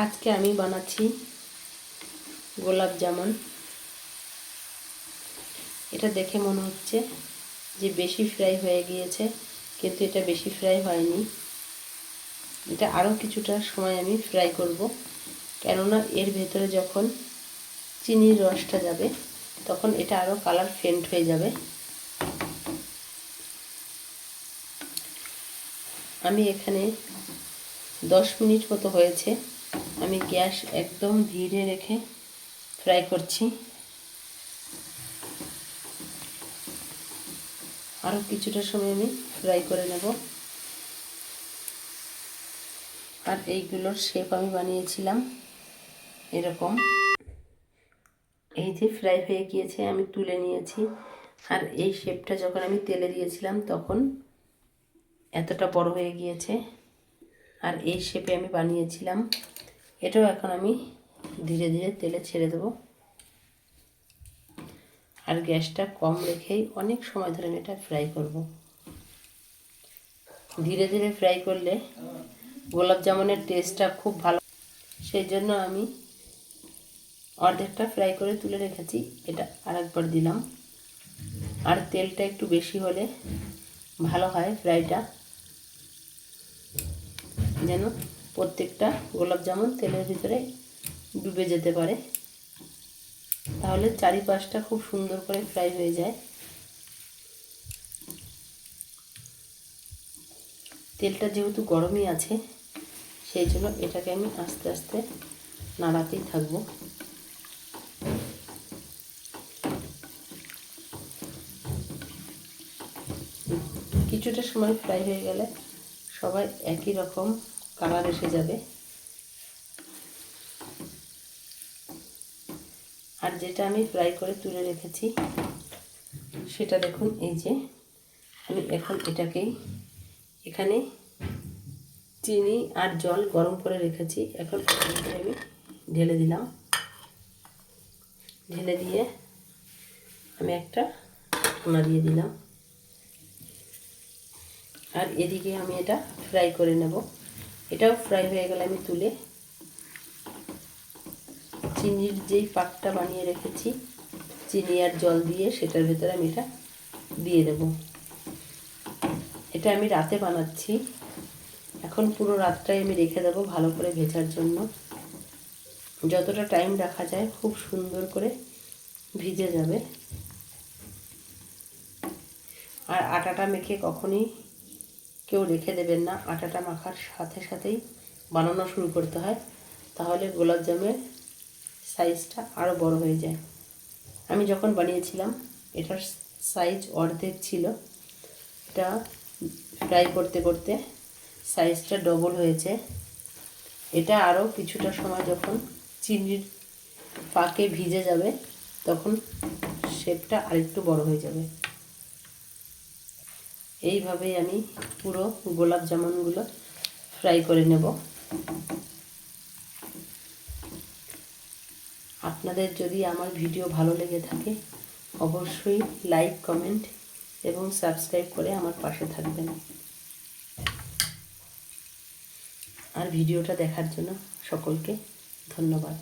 আজকে আমি বানাচ্ছি গোলাপ জামুন। এটা দেখে মনে হচ্ছে যে বেশি ফ্রাই হয়ে গিয়েছে, কিন্তু এটা বেশি ফ্রাই হয়নি। এটা আরও কিছুটা সময় আমি ফ্রাই করব, কেননা এর ভেতরে যখন চিনির রসটা যাবে তখন এটা আরও কালার ফেন্ট হয়ে যাবে। আমি এখানে 10 মিনিট মতো হয়েছে। আমি গ্যাস একদম ধীরে রেখে ফ্রাই করছি। আরও কিছুটা সময় আমি ফ্রাই করে নেব। আর এইগুলোর শেপ আমি বানিয়েছিলাম এরকম। এই যে ফ্রাই হয়ে গিয়েছে, আমি তুলে নিয়েছি। আর এই শেপটা যখন আমি তেলে দিয়েছিলাম তখন এতটা বড় হয়ে গিয়েছে। আর এই শেপে আমি বানিয়েছিলাম। এটাও এখন আমি ধীরে ধীরে তেলে ছেড়ে দেব। আর গ্যাসটা কম রেখেই অনেক সময় ধরে আমি এটা ফ্রাই করব। ধীরে ধীরে ফ্রাই করলে গোলাপ জামুনের টেস্টটা খুব ভালো। সেই জন্য আমি অর্ধেকটা ফ্রাই করে তুলে রেখেছি, এটা আরেকবার দিলাম। আর তেলটা একটু বেশি হলে ভালো হয় ফ্রাইটা, যেন প্রত্যেকটা গোলাপ জামুন তেলের ভিতরে ডুবে যেতে পারে। তাহলে চারিপাশটা খুব সুন্দর করে ফ্রাই হয়ে যায়। তেলটা যেহেতু গরমই আছে, সেই জন্য এটাকে আমি আস্তে আস্তে নাড়াতেই থাকবো। কিছুটা সময় ফ্রাই হয়ে গেলে সবাই একই রকম কালার এসে যাবে। আর যেটা আমি ফ্রাই করে তুলে রেখেছি সেটা দেখুন, এই যে আমি এখন এটাকেই এখানে চিনি আর জল গরম করে রেখেছি, এখন আমি ঢেলে দিলাম। ঢেলে দিয়ে আমি একটা ঢাকনা দিয়ে দিলাম। আর এদিকে আমি এটা ফ্রাই করে নেব। এটাও ফ্রাই হয়ে গেলে আমি তুলে চিনির যেই পাকটা বানিয়ে রেখেছি চিনি আর জল দিয়ে, সেটার ভেতরে আমি এটা দিয়ে দেব। এটা আমি রাতে বানাচ্ছি। এখন পুরো রাতটাই আমি রেখে দেবো ভালো করে ভেজার জন্য। যতটা টাইম রাখা যায় খুব সুন্দর করে ভিজে যাবে। আর আটাটা মেখে কখনই কেউ রেখে দেবেন না। আটাটা মাখার সাথে সাথেই বানানো শুরু করতে হয়, তাহলে গোলাপ জামের সাইজটা আরও বড় হয়ে যায়। আমি যখন বানিয়েছিলাম এটার সাইজ অর্ধেক ছিল। এটা ফ্রাই করতে করতে সাইজটা ডবল হয়েছে। এটা আরও কিছুটা সময় যখন চিনির পাকে ভিজে যাবে তখন শেপটা আরেকটু বড় হয়ে যাবে। এইভাবেই আমি পুরো গোলাপ জামুনগুলো ফ্রাই করে নেব। আপনাদের যদি আমার ভিডিও ভালো লেগে থাকে অবশ্যই লাইক, কমেন্ট এবং সাবস্ক্রাইব করে আমার পাশে থাকবেন। আর ভিডিওটা দেখার জন্য সকলকে ধন্যবাদ।